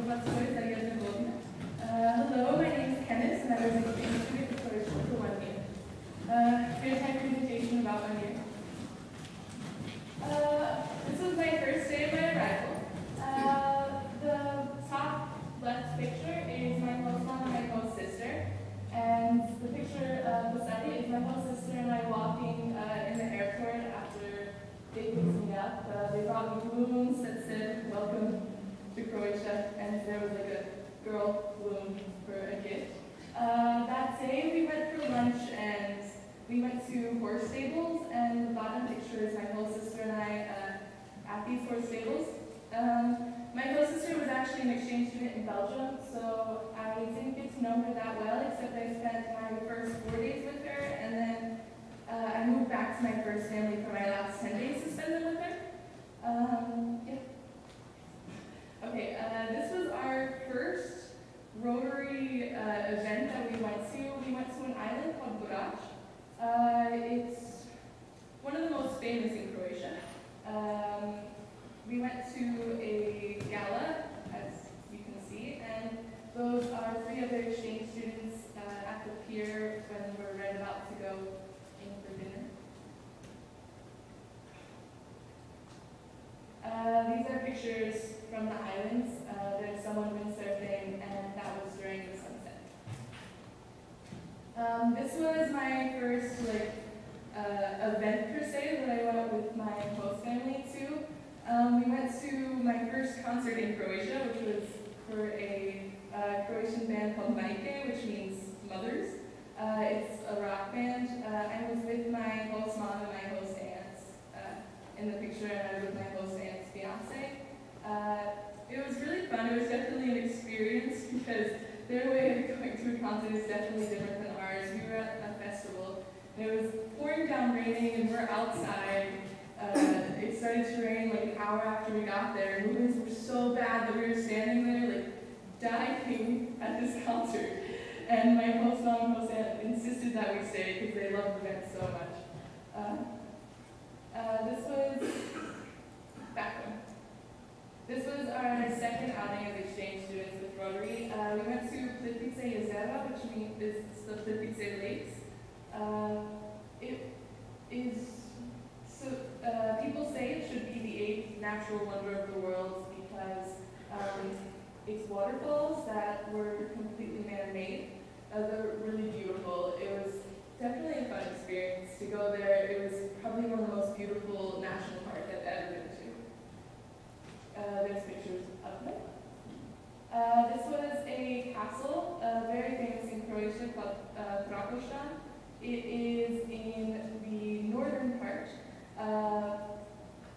Hello, my name is Kennice, and I was an exchange student in Croatia for 1 year. Here's my presentation about 1 year. This was my first day of my arrival. The top left picture is my host mom and my host sister, and the picture beside it is my host sister and I walking in the airport after they picked me up. They brought me balloons that said "Welcome to Croatia," and there was like a girl balloon for a gift. That day we went for lunch and we went to horse stables, and the bottom picture is my host sister and I at these horse stables. My host sister was actually an exchange student in Belgium, so I didn't get to know her that well, except I spent my first 4 days with her, and then I moved back to my first family for my last 10 days to spend them with her. Okay, this was our first Rotary event that we went to. We went to an island called Croatia. It's one of the most famous in Croatia. We went to a gala, as you can see, and those are 3 other exchange students at the pier when we're right about to go in for dinner. These are pictures from the islands. There's someone windsurfing, and that was during the sunset. This was my first event per se that I went with my host family to. We went to my first concert in Croatia, which was for a Croatian band called Majke, which means mothers. It's a rock band. I was with my host mom and my host aunt in the picture, and I was with my host aunt's fiance. It was really fun. It was definitely an experience because their way of going to a concert is definitely different than ours. We were at a festival, and it was pouring down raining, and we're outside. It started to rain like an hour after we got there. Movements were so bad that we were standing there like dying at this concert. And my host mom and host aunt insisted that we stay because they loved the band so much. This was back home. This was our second outing as exchange students with Rotary. We went to Plitvice Jezera, which means it's the Plitvice Lakes. It is, people say it should be the 8th natural wonder of the world because it's waterfalls that were completely man-made. They're really beautiful. It was definitely a fun experience to go there. It was probably one of the most beautiful national parks I've ever been to. There's pictures of it. This was a castle, very famous in Croatia, called Croatia. It is in the northern part.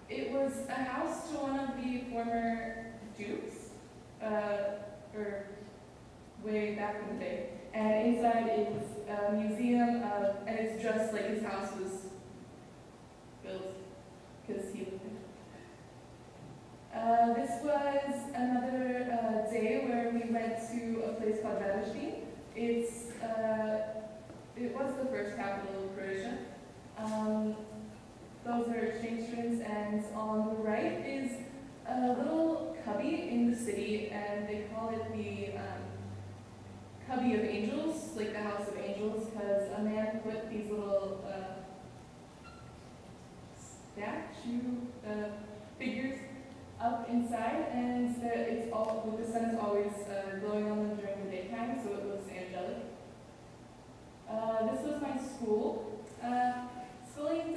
It was a house to one of the former dukes, or way back in the day. And inside is a museum, and it's just like his house was built because he lived in it. This was another day where we went to a place called Rotary. It was the first capital of Croatia. Those are exchange students, and on the right is a little cubby in the city, and they call it the Cubby of Angels, like the House of Angels, because a man put these little figures up inside, and it's all, the sun is always glowing on them during the daytime, so it looks angelic. This was my school. Schooling in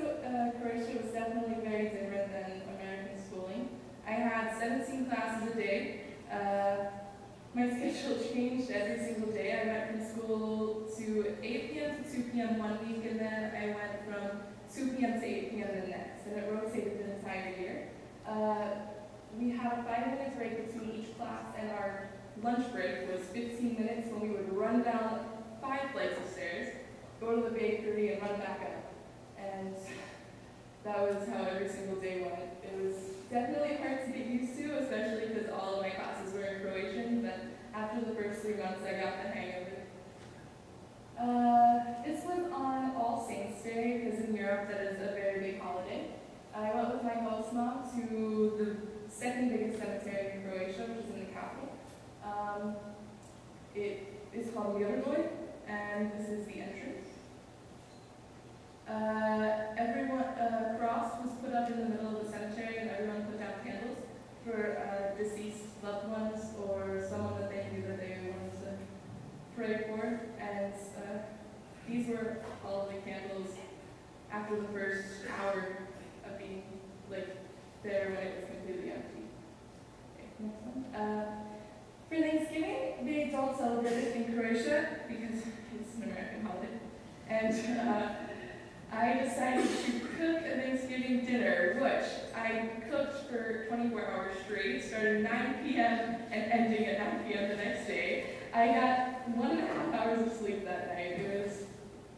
Croatia was definitely very different than American schooling. I had 17 classes a day. My schedule changed every single day. I went from school to 8 p.m. to 2 p.m. one week, and then I went from 2 p.m. to 8 p.m. the next, and it rotated the entire year. We had a 5-minute break between each class, and our lunch break was 15 minutes when we would run down 5 flights of stairs, go to the bakery, and run back up. And that was how every single day went. It was definitely hard to get used to, especially because all of my classes were in Croatian, but after the first 3 months I got the hang of it. This was on All Saints Day, because in Europe that is a very big holiday. I went with my host mom to the second biggest cemetery in Croatia, which is in the capital. It is called Rotary, and this is the entrance. A cross was put up in the middle of the cemetery, and everyone put down candles for deceased loved ones or someone that they knew that they wanted to pray for. And these were all the candles after the first hour of being there when it was completely empty. Okay, next one. For Thanksgiving, they don't celebrate it in Croatia because it's an American holiday. And I decided to cook a Thanksgiving dinner, which I cooked for 24 hours straight, starting at 9 p.m. and ending at 9 p.m. the next day. I got 1.5 hours of sleep that night. It was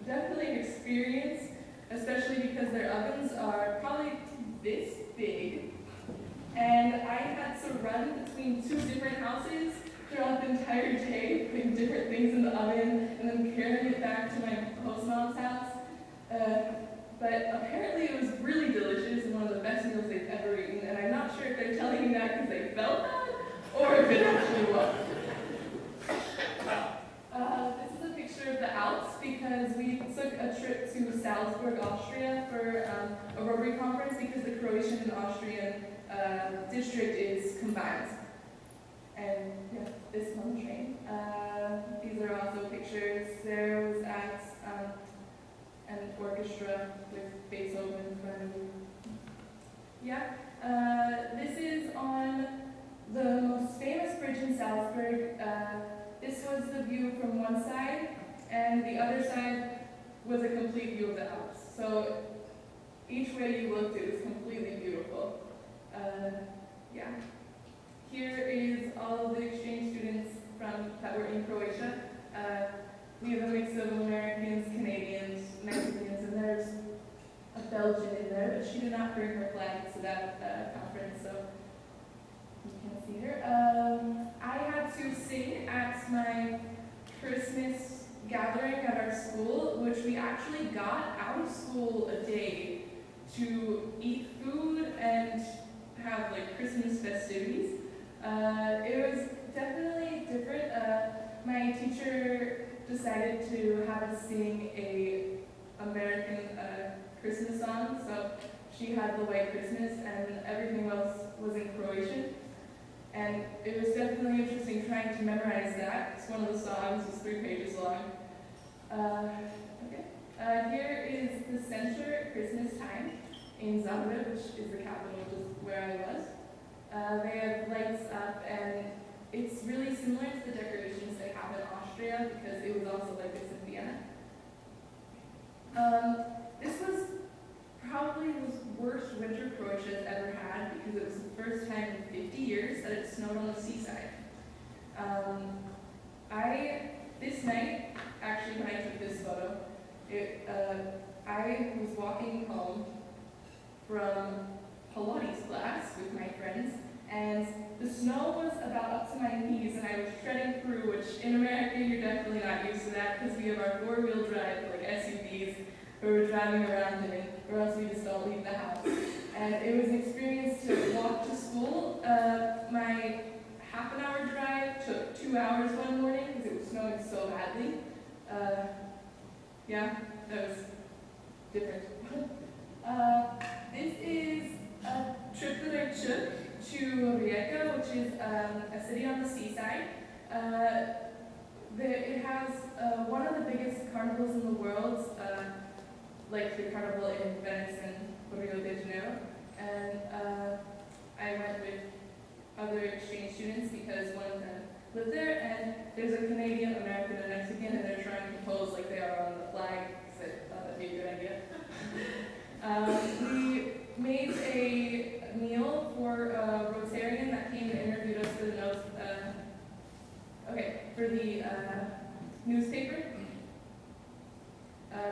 definitely an experience, especially because their ovens are probably this big. And I had to run between 2 different houses throughout the entire day, putting different things in the oven, and then carrying it back to my host mom's house. But apparently it was really delicious and one of the best meals they've ever eaten, and I'm not sure if they're telling me that because they felt that, or if it actually was. This is a picture of the Alps because we took a trip to Salzburg, Austria for a Rotary conference because the Croatian and Austrian district is combined. And yeah, this is on the train. These are also pictures. There was at an orchestra with Beethoven in front of you. Yeah, this is on the most famous bridge in Salzburg. This was the view from one side, and the other side was a complete view of the Alps. So each way you looked, it was completely beautiful. Yeah. Here is all of the exchange students that were in Croatia. We have a mix of Americans, Canadians, Mexicans, and there's a Belgian in there, but she did not bring her flag to that conference, so you can't see her. I had to sing at my Christmas gathering at our school, which we actually got out of school a day to eat food and have Christmas festivities. It was definitely different. My teacher decided to have us sing a American Christmas song, so she had the White Christmas and everything else was in Croatian. And it was definitely interesting trying to memorize that. It's one of the songs, it's 3 pages long. Here is the center at Christmas time in Zagreb, which is the capital, which is where I was. They have lights up, and it's really similar to the decorations they have in Austria because it was also like this in Vienna. This was probably the worst winter Croatia has ever had because it was the first time in 50 years that it snowed on the seaside. This night, actually when I took this photo, I was walking home from Pilates class with my friends, and the snow was about up to my knees, and I was treading through, which in America you're definitely not used to that because we have our 4-wheel drive SUVs where we're driving around in, or else we just don't leave the house. And it was an experience to walk to school. My half-an-hour drive took 2 hours one morning because it was snowing so badly. Yeah, that was different. This is a trip that I took to Rijeka, which is a city on the seaside. It has one of the biggest carnivals in the world, like the carnival in Venice and Rio de Janeiro. And I went with other exchange students because one of them lived there, and there's a Canadian, American, and Mexican, and they're trying to pose like they are on the flag, so I thought that'd be a good idea. We made a meal for a Rotarian that came and interviewed us for the notes, for the newspaper.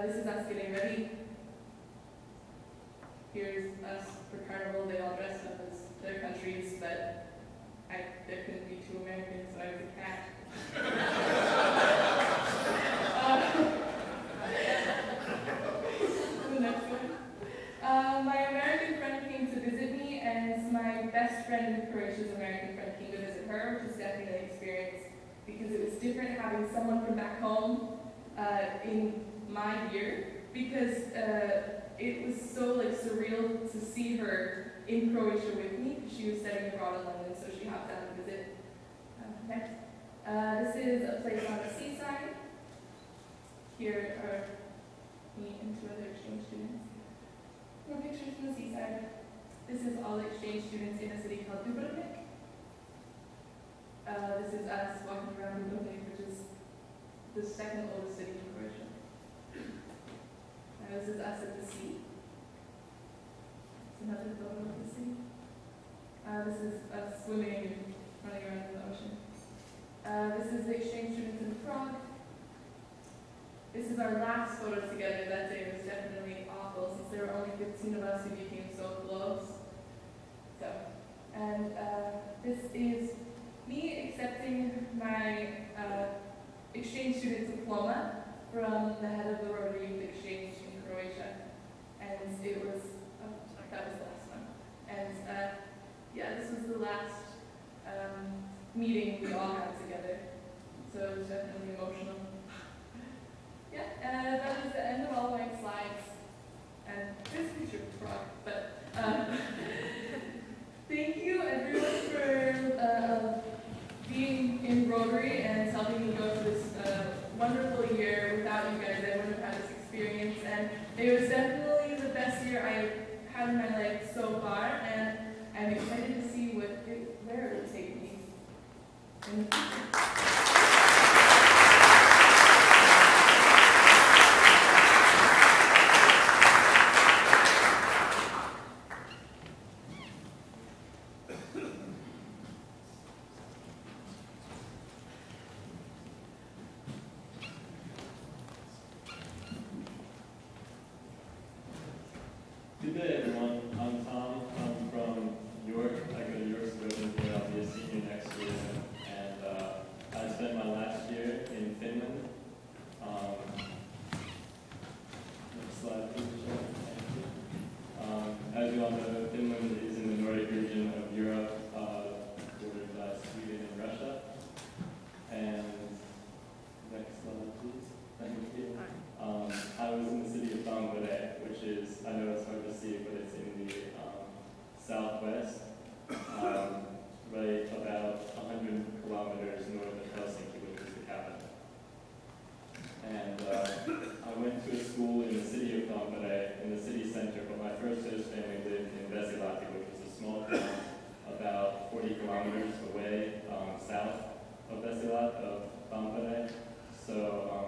This is us getting ready. Here's us for Carnival. They all dressed up as their countries, but there couldn't be 2 Americans, so I was a cat. The next one. My American friend came to visit me, and my best friend in Croatia's American friend came to visit her, which is definitely an experience because it was different having someone from back home in my year, because it was so like surreal to see her in Croatia with me. She was studying abroad in London, so she hopped down to visit. Next. This is a place on the seaside. Here are me and two other exchange students. More pictures from the seaside. This is all exchange students in a city called Dubrovnik. This is us walking around Dubrovnik, which is the second oldest city in Croatia. This is us at the sea. It's another photo of the sea. This is us swimming and running around in the ocean. This is the exchange students in Prague. This is our last photo together that day. It was definitely awful since there were only 15 of us who became so close. So, and this is me accepting my exchange student diploma from the head of the Rotary Youth Exchange in Croatia. And it was, that was the last one. And yeah, this was the last meeting we all had together. So it was definitely emotional. Yeah, that was the end of all my slides. And there's a picture of the frog, but thank you everyone for being in Rotary and helping me go through this wonderful year. Without you guys, I wouldn't have had this experience. And it was definitely the best year I've had in my life so far, and I'm excited to see where it will take me in the future. Good day, everyone. I'm Tom. I'm from York. I go to York School, where I'll be a senior next year. And I spent my last year in Finland. Next slide, please, Michelle. Thank you. As you all know, Finland is in the Nordic region of Europe, bordered by Sweden and Russia. And next slide, please. Thank you. I was in the city of Finland, which is, I know it's hard to see, but it's in the southwest, right about 100 kilometers north of Helsinki, which is the capital. And I went to a school in the city of Tampere, in the city center, but my first host family lived in Vesilahti, which was a small town about 40 kilometers away south of Vesilahti, of Tampere. So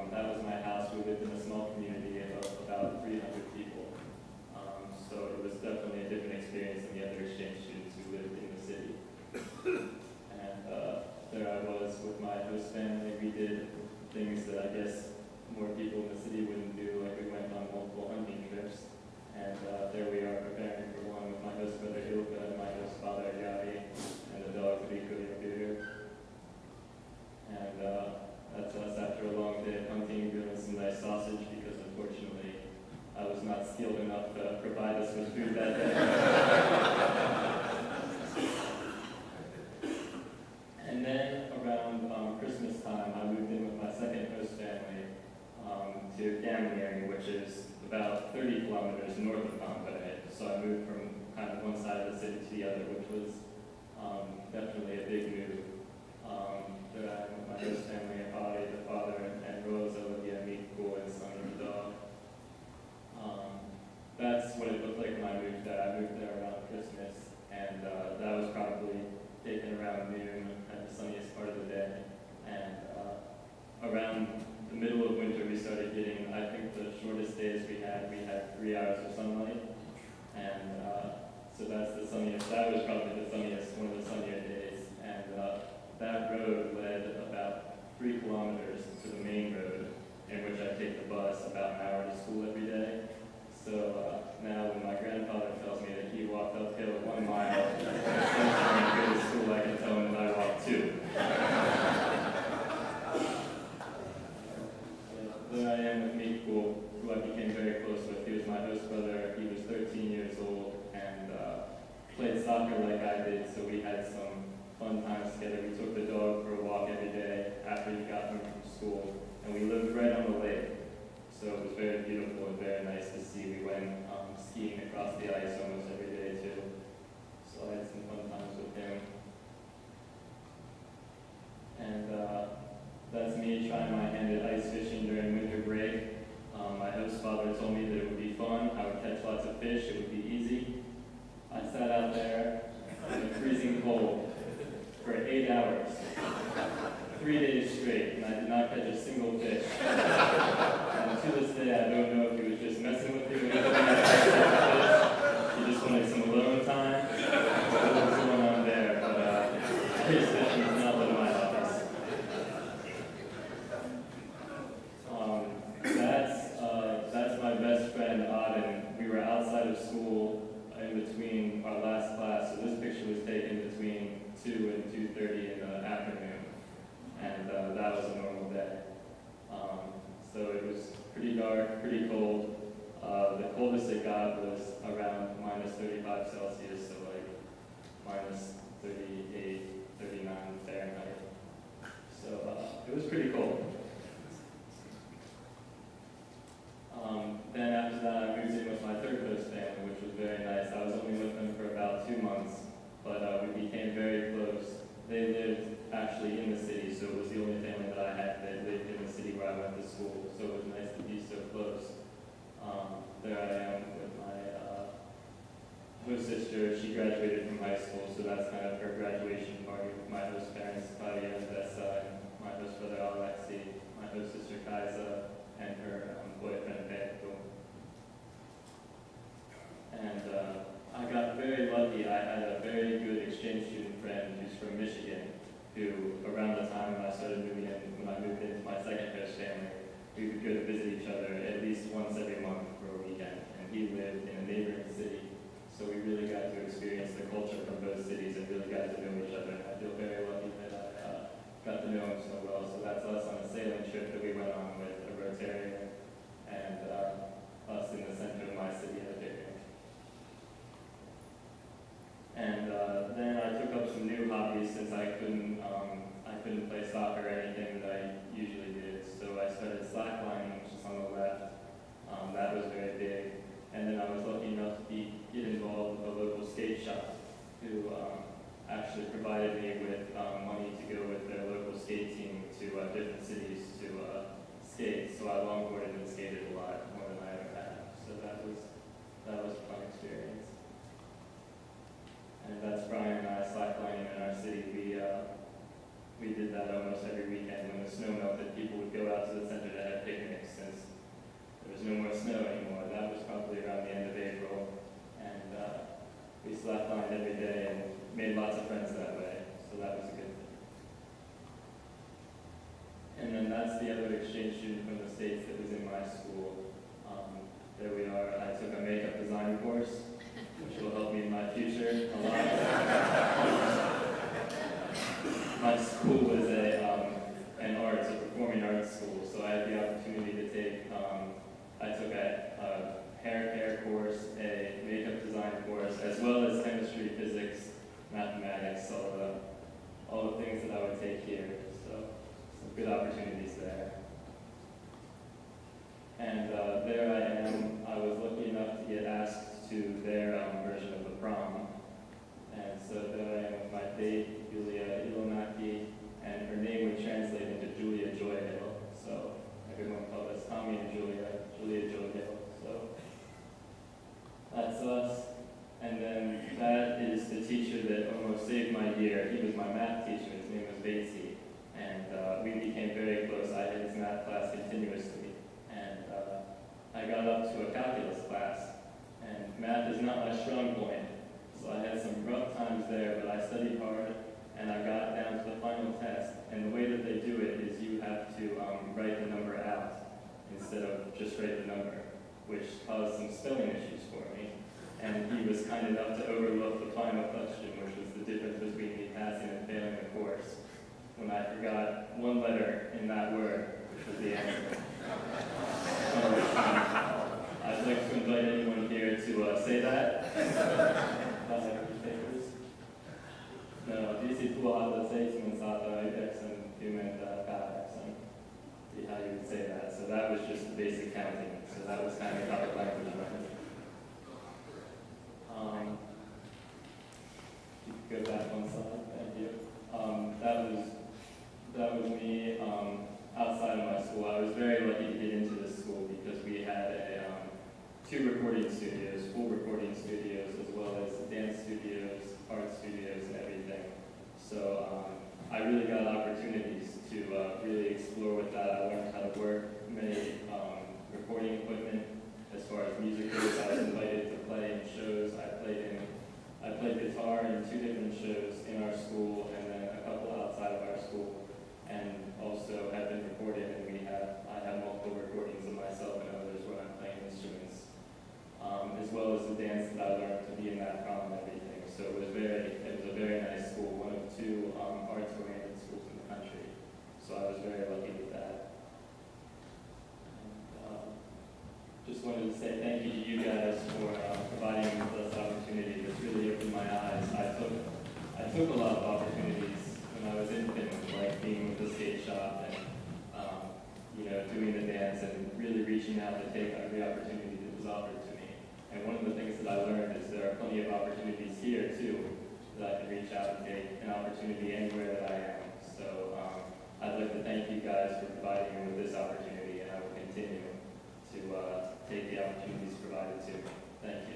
that was my house. We lived in a small community of about 300 people. So it was definitely a different experience than the other exchange students who lived in the city. And there I was with my host family. We did things that I guess more people in the city wouldn't do, like we went on multiple hunting trips. And there we are preparing for one with my host brother Ilka and my host father Yari and the dog Rico Yabiru. And that's us after a long day of hunting, doing some nice sausage because unfortunately I was not skilled enough to provide us with food that day. And then around Christmas time, I moved in with my second host family to Gamlieri, which is about 30 kilometers north of Tampere. So I moved from kind of one side of the city to the other, which was definitely a big move. There I am with my host family, Ari, the father, and Rosa, Olivia, Mikko, and Sonny, the dog. That's what it looked like when I moved there. I moved there around Christmas, and that was probably taken around noon at the sunniest part of the day. And around the middle of winter, we started getting, I think the shortest days we had 3 hours of sunlight. And so that's the sunniest, that was probably the sunniest, one of the sunnier days. And that road led about 3 kilometers to the main road, in which I take the bus about an hour to school every day. So now when my grandfather tells me that he walked uphill 1 mile, instead of going to go to school, I can tell him that I walked 2. There I am with Mikko, who I became very close with. He was my host brother. He was 13 years old and played soccer like I did, so we had some fun times together. We took the dog for a walk every day after he got home from school, and we lived right on the lake. So it was very beautiful and very nice to see. We went skiing across the ice almost every day too. So I had some fun times with him. And that's me trying my hand at ice fishing during winter break. My host father told me that it would be fun, I would catch lots of fish, it would be easy. I sat out there in the freezing cold for 8 hours, 3 days straight, and I did not catch a single fish. And to this day, I don't know if he was just messing with me when he told me not to catch fish. He just wanted some alone time. What was going on there? But ice fishing is not one of my hobbies. That's my best friend, Auden. We were outside of school in between our last class, so this picture was taken between 2 and 2:30 in the afternoon, and that was a normal day. So it was pretty dark, pretty cold. The coldest it got was around minus 35 Celsius, so like minus 38, 39 Fahrenheit. So it was pretty cold. Then after that, I moved in with my third host family, which was very nice. I was only with them for about 2 months, but we became very close. They lived actually in the city, so it was the only family that I had that lived in the city where I went to school, so it was nice to be so close. There I am with my host sister. She graduated from high school, so that's kind of her graduation party with my host parents, Claudia and Vesa, and my host brother Alexi, my host sister Kaisa, and her boyfriend Pedro. And I got very lucky. I had a very good exchange student friend who's from Michigan, who around the time when I started moving in, when I moved into my second host family, we would go to visit each other at least once every month for a weekend. And he lived in a neighboring city, so we really got to experience the culture from both cities and really got to know each other. And I feel very lucky that I got to know him so well. So that's us on a sailing trip that we went on with a Rotary and us in the center of my city at a picnic. And then I took up some new hobbies since I couldn't play soccer or anything that I usually did. So I started slacklining, which is on the left. That was very big. And then I was lucky enough to get involved with a local skate shop who actually provided me with money to go with their local skate team to different cities to skate. So I longboarded and skated a lot, more than I ever had. So that was a fun experience. And that's Brian and I slacklining in our city. We did that almost every weekend. When the snow melted, people would go out to the center to have picnics since there was no more snow anymore. That was probably around the end of April. And we slacklined every day and made lots of friends that way. So that was a good thing. And then that's the other exchange student from the States that was in my school. There we are. I took a makeup design course, which will help me in my future a lot. My school was an arts, a performing arts school, so I had the opportunity to take, I took a hair care course, a makeup design course, as well as chemistry, physics, mathematics, all the things that I would take here. So some good opportunities there. And there I am. I was lucky enough to get asked to their version of the prom. And so there I am with my date, Julia Ilonaki, and her name would translate into Julia Joyhill. So everyone called us Tommy and Julia Joyhill. So that's us. And then that is the teacher that almost saved my year. He was my math teacher. His name was Batesy. And we became very close. I had his math class continuously. And I got up to a calculus class. And math is not my strong point. So I had some rough times there, but I studied hard, and I got down to the final test. And the way that they do it is you have to write the number out instead of just write the number, which caused some spelling issues for me. And he was kind enough to overlook the final question, which was the difference between me passing and failing the course, when I forgot one letter in that word, which was the answer. I'd like to invite anyone here to say that. No, this is who So that was just the basic counting. So that was kind of how the language went. You can go back one slide, thank you. That was me outside of my school. I was very lucky to get into this school because we had 2 recording studios, full recording studios, as well as dance studios, art studios, and everything. So I really got opportunities to really explore with that. I learned how to work many recording equipment. As far as music goes, I was invited to play in shows. I played guitar in 2 different shows in our school, and then a couple outside of our school, and also have been recorded. And I have multiple recordings of myself and others when I'm playing instruments, as well as the dance that I learned to be in that prom and everything. So it was a very nice school, one of 2 arts-oriented schools in the country. So I was very lucky with that. Just wanted to say thank you to you guys for providing me with this opportunity. This really opened my eyes. I took a lot of opportunities when I was in Finland, like being with the skate shop and doing the dance and really reaching out to take every opportunity that was offered to me. And one of the things that I learned is there are plenty of opportunities here too that I can reach out and take an opportunity anywhere that I am. So I'd like to thank you guys for providing me with this opportunity, and I will continue to take the opportunities provided to me. Thank you.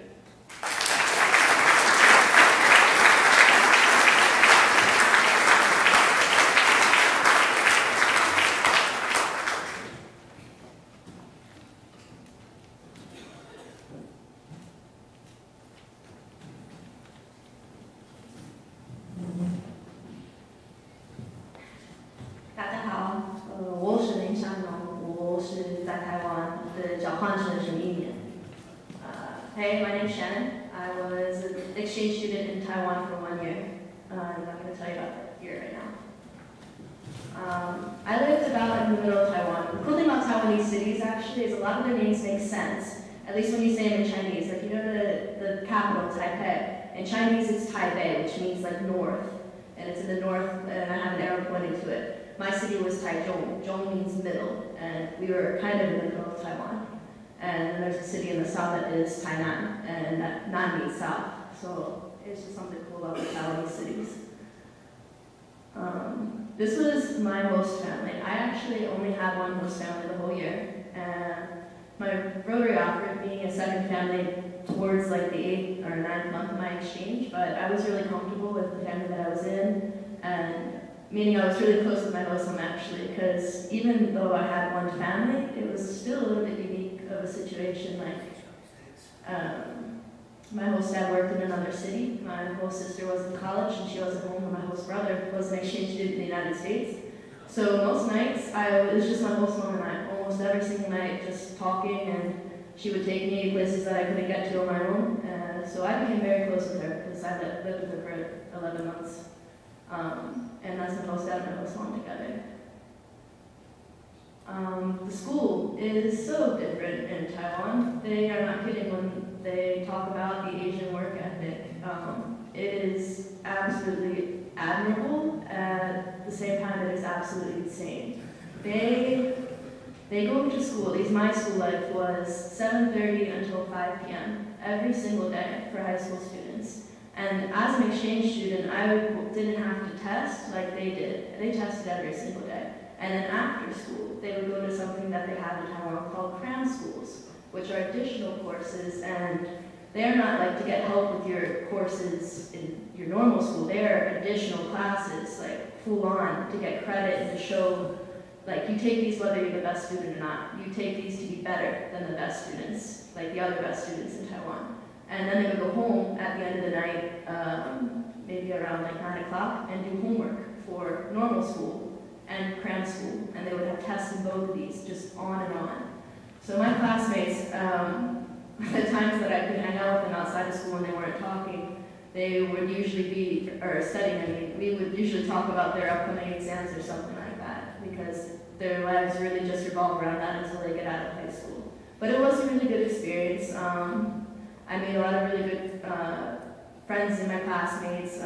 Hey, my name's Shannon. I was an exchange student in Taiwan for 1 year. I'm not going to tell you about that year right now. I lived about in the middle of Taiwan. The cool thing about Taiwanese cities actually is a lot of their names make sense, at least when you say them in Chinese. Like, you know the capital, Taipei. In Chinese it's Taipei, which means like north. And it's in the north, and I have an arrow pointing to it. My city was Taichung. Zhong means middle, and we were kind of in the middle of Taiwan. And then there's a city in the south that is Tainan, and that Nan means south. So it's just something cool about the Taiwanese cities. This was my host family. I actually only had one host family the whole year. And my Rotary offered me a second family towards like the 8th or 9th month of my exchange, but I was really comfortable with the family that I was in, and meaning I was really close with my host home actually, because even though I had one family, it was still a little bit unique of a situation. Like, my host dad worked in another city, my host sister was in college, and she wasn't home, and my host brother was an exchange student in the United States. So most nights, it was just my host mom and I, almost every single night, just talking, and she would take me to places that I couldn't get to on my own. So I became very close with her, because I lived with her for 11 months. And that's my host dad and my host mom together. The school is so different in Taiwan. They are not kidding when they talk about the Asian work ethic. It is absolutely admirable, at the same time it is absolutely insane. They go to school, at least my school life was 7:30 until 5 p.m. every single day for high school students. And as an exchange student, I didn't have to test like they did. They tested every single day. And then after school, they would go to something that they have in Taiwan called cram schools, which are additional courses, and they're not like to get help with your courses in your normal school. They're additional classes, like full on, to get credit and to show, like, you take these whether you're the best student or not. You take these to be better than the best students, like the other best students in Taiwan. And then they would go home at the end of the night, maybe around like 9 o'clock, and do homework for normal school and cram school. And they would have tests in both of these, just on and on. So my classmates, the times that I could hang out with them outside of school when they weren't talking, they would usually be, or studying, I mean, we would usually talk about their upcoming exams or something like that, because their lives really just revolve around that until they get out of high school. But it was a really good experience. I made a lot of really good friends in my classmates.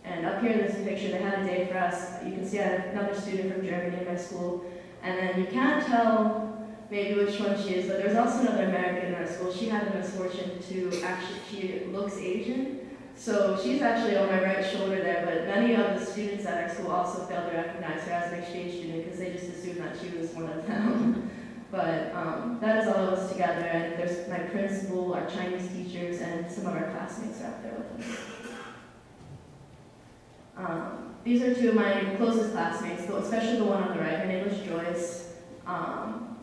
And up here in this picture, they had a day for us. You can see I had another student from Germany in my school. And then you can't tell maybe which one she is, but there's also another American in our school. She had the misfortune to actually, she looks Asian. So she's actually on my right shoulder there, but many of the students at our school also failed to recognize her as an exchange student because they just assumed that she was one of them. But that is all of us together, and there's my principal, our Chinese teachers, and some of our classmates are up there with us. These are two of my closest classmates, especially the one on the right. Her name was Joyce.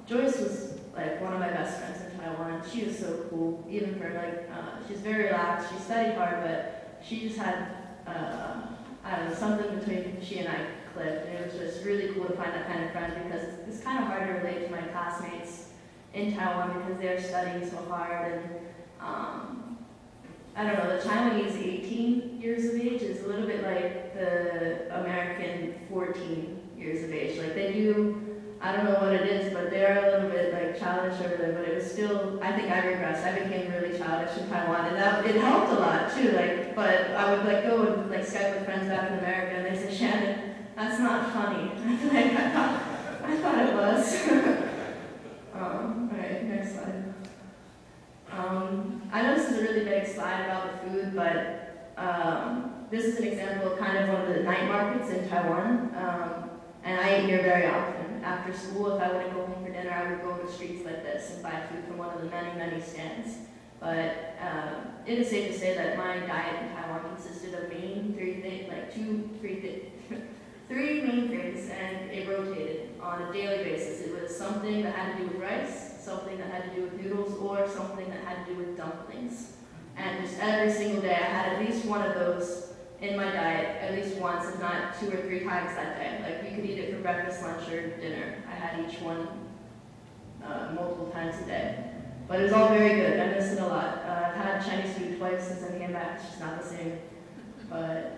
Joyce was like one of my best friends in Taiwan. She was so cool, even for like, she's very relaxed, she studied hard, but she just had, I don't know, something between she and I clicked, and it was just really cool to find that kind of friend because it's kind of hard to relate to my classmates in Taiwan because they're studying so hard, and I don't know, the Taiwanese 18 years of age is a little bit like the American 14 years of age. Like they do, I don't know what it is, but they're a little bit like childish over there, but it was still, I think I regressed. I became really childish in Taiwan, and that, it helped a lot too. Like, but I would like go and like Skype with friends back in America, and they said, "Shannon, that's not funny." Like, I thought it was. Alright, next slide. I know this is a really big slide about the food, but this is an example of kind of one of the night markets in Taiwan. And I ate here very often. After school, if I wouldn't go home for dinner, I would go to streets like this and buy food from one of the many, many stands. But it is safe to say that my diet in Taiwan consisted of three main things, and it rotated on a daily basis. It was something that had to do with rice, something that had to do with noodles, or something that had to do with dumplings. And just every single day, I had at least one of those in my diet, at least once, if not 2 or 3 times that day. Like, you could eat it for breakfast, lunch, or dinner. I had each one multiple times a day. But it was all very good. I miss it a lot. I've had Chinese food twice since I came back. It's just not the same. But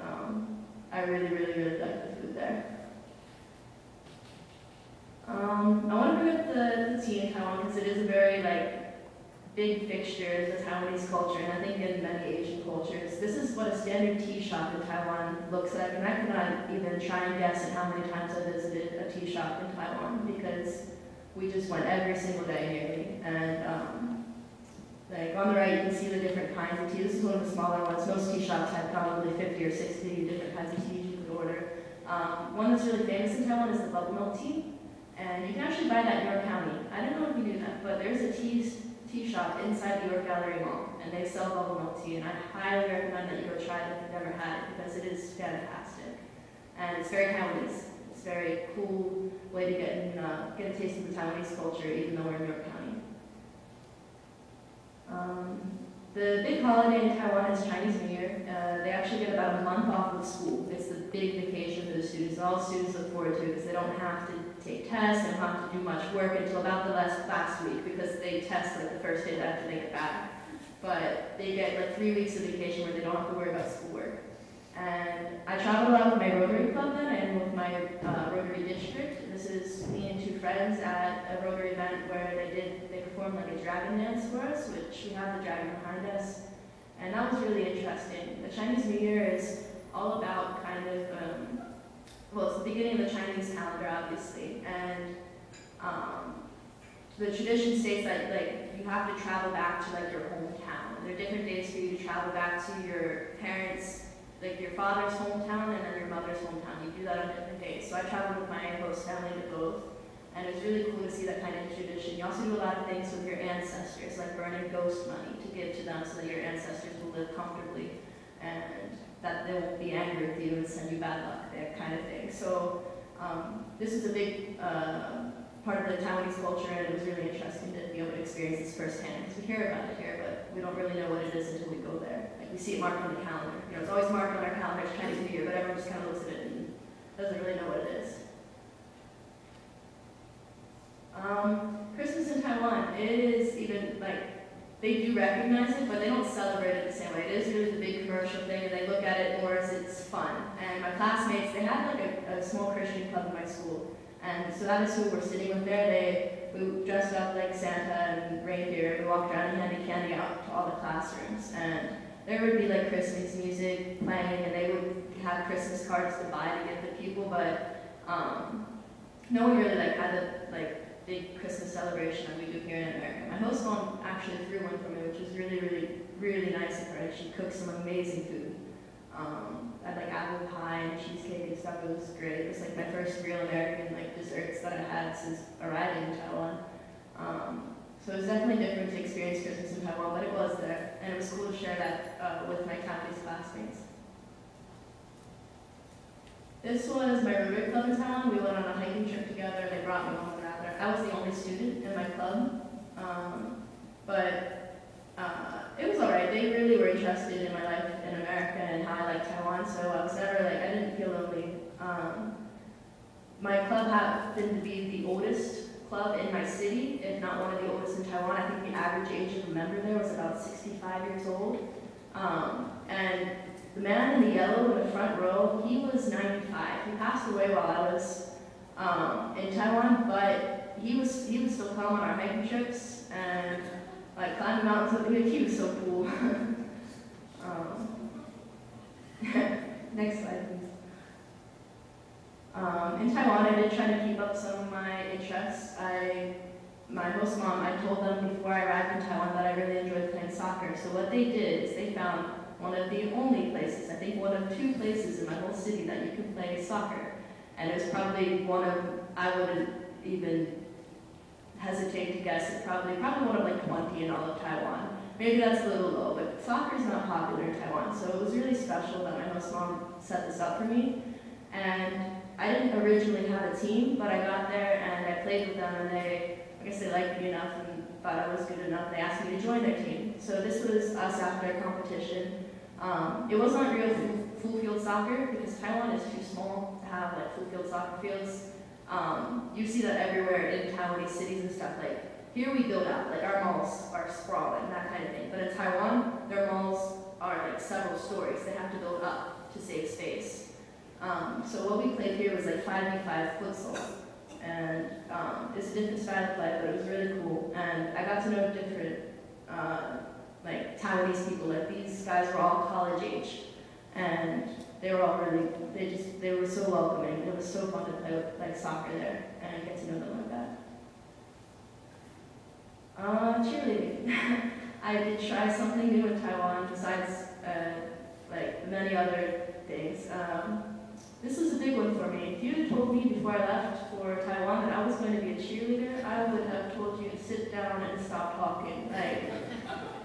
I really, really, really like the food there. I want to bring up the tea in Taiwan because it is a very big fixture in the Taiwanese culture, and I think in many Asian cultures. This is what a standard tea shop in Taiwan looks like, and I cannot even try and guess at how many times I visited a tea shop in Taiwan because we just went every single day nearly. And on the right, you can see the different kinds of tea. This is one of the smaller ones. Most tea shops have probably 50 or 60 different kinds of teas you could order. One that's really famous in Taiwan is the bubble milk tea, and you can actually buy that in York County. I don't know if you knew that, but there's a tea shop inside the York Gallery Mall, and they sell bubble milk tea, and I highly recommend that you go try it if you've never had it because it is fantastic. And it's very Taiwanese. It's a very cool way to get a taste of the Taiwanese culture, even though we're in York County. The big holiday in Taiwan is Chinese New Year. They actually get about a month off of school. It's the big vacation for the students, and all students look forward to it because they don't have to take tests, they don't have to do much work until about the last week because they test the first day after they get back. But they get 3 weeks of vacation where they don't have to worry about schoolwork. And I travel a lot with my Rotary club then, and with my Rotary district. This is me and 2 friends at a Rotary event where they performed a dragon dance for us, which we have the dragon behind us. And that was really interesting. The Chinese New Year is all about it's the beginning of the Chinese calendar, obviously. And the tradition states that you have to travel back to your hometown. There are different days for you to travel back to your parents', your father's hometown and then your mother's hometown. You do that on different days. So I traveled with my host family to both, and it was really cool to see that kind of tradition. You also do a lot of things with your ancestors, like burning ghost money to give to them so that your ancestors will live comfortably and that they won't be angry with you and send you bad luck, that kind of thing. So this is a big part of the Taiwanese culture, and it was really interesting to be able to experience this firsthand because we hear about it here, but we don't really know what it is until we go there. We see it marked on the calendar. It's always marked on our calendar, it's Chinese New Year, but everyone just kind of looks at it and doesn't really know what it is. Christmas in Taiwan, it is even they do recognize it, but they don't celebrate it the same way. It is really the big commercial thing, and they look at it more as it's fun. And my classmates, they had a small Christian club in my school, and so that is who we're sitting with there. We dressed up like Santa and reindeer. We walked around and handed candy out to all the classrooms, and there would be Christmas music playing, and they would have Christmas cards to buy to give to people, but no one really like had a like big Christmas celebration that we do here in America. My host mom actually threw one for me, which was really nice of her. She cooked some amazing food. I had like apple pie and cheesecake and stuff. It was great. It was like my first real American like desserts that I had since arriving in Taiwan. So it was definitely different to experience Christmas in Taiwan, but it was there, and it was cool to share that with my Taiwanese classmates. This was my Rotary club in Taiwan. We went on a hiking trip together. They brought me home rather. I was the only student in my club, but it was alright. They really were interested in my life in America and how I liked Taiwan, so I was never like, I didn't feel lonely. My club happened to be the oldest club in my city, if not one of the oldest in Taiwan. I think the average age of a member there was about 65 years old. And the man in the yellow in the front row, he was 95. He passed away while I was in Taiwan, but he would still come on our hiking trips and like climb the mountains with me. He was so cool. Next slide, please. In Taiwan, I did try to keep up some of my interests. My host mom, I told them before I arrived in Taiwan that I really enjoyed playing soccer. So what they did is they found one of the only places, I think one of 2 places in my whole city that you can play soccer. And it was probably one of, I wouldn't even hesitate to guess, it's probably one of like 20 in all of Taiwan. Maybe that's a little low, but soccer is not popular in Taiwan. So it was really special that my host mom set this up for me. And I didn't originally have a team, but I got there and I played with them, and I guess they liked me enough and thought I was good enough. They asked me to join their team. So this was us after a competition. It wasn't real full field soccer because Taiwan is too small to have like full field soccer fields. You see that everywhere in Taiwanese cities and stuff. Like here we build out, like our malls are sprawling, that kind of thing. But in Taiwan, their malls are like several stories. They have to build up to save space. So what we played here was like 5v5 futsal, and it's a different style of play, but it was really cool. And I got to know different like Taiwanese people. Like these guys were all college age, and they were all really, they were so welcoming. It was so fun to play with like soccer there and get to know them like that. Cheerleading. I did try something new in Taiwan besides like many other things. This was a big one for me. If you had told me before I left for Taiwan that I was going to be a cheerleader, I would have told you to sit down and stop talking. Like,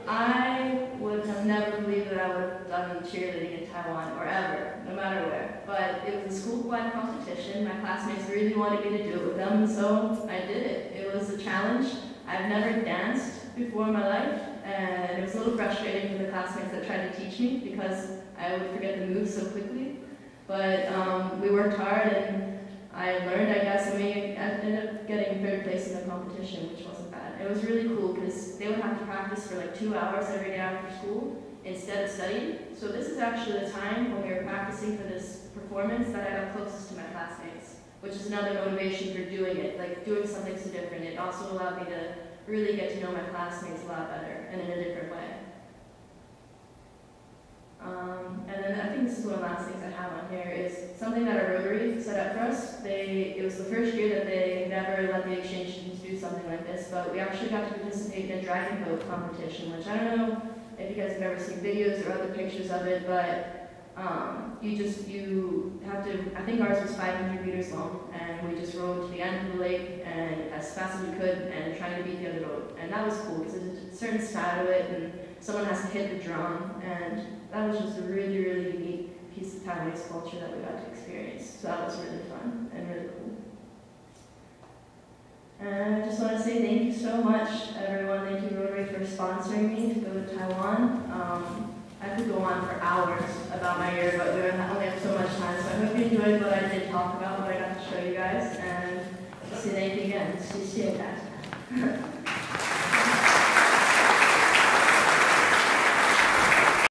I would have never believed that I would have done cheerleading in Taiwan or ever, no matter where. But it was a school-wide competition. My classmates really wanted me to do it with them, so I did it. It was a challenge. I've never danced before in my life, and it was a little frustrating for the classmates that tried to teach me because I would forget the moves so quickly. But we worked hard, and I learned, I guess, and we ended up getting 3rd place in the competition, which wasn't bad. It was really cool because they would have to practice for like 2 hours every day after school instead of studying. So this is actually the time when we were practicing for this performance that I got closest to my classmates, which is another motivation for doing it, like doing something so different. It also allowed me to really get to know my classmates a lot better and in a different way. And then I think this is one of the last things I have on here is something that our Rotary set up for us. It was the first year that they never let the exchange students do something like this, but we actually got to participate in a dragon boat competition, which I don't know if you guys have ever seen videos or other pictures of it, but you have to, I think ours was 500 meters long, and we just rowed to the end of the lake and as fast as we could and trying to beat the other boat. And that was cool because there's a certain style to it, and someone has to hit the drum, and that was just a really, really unique piece of Taiwanese culture that we got to experience. So that was really fun and really cool. And I just want to say thank you so much, everyone. Thank you, Rotary, for sponsoring me to go to Taiwan. I could go on for hours about my year, but we only have so much time. So I hope you enjoyed what I did talk about, what I got to show you guys, and see you again. See you guys.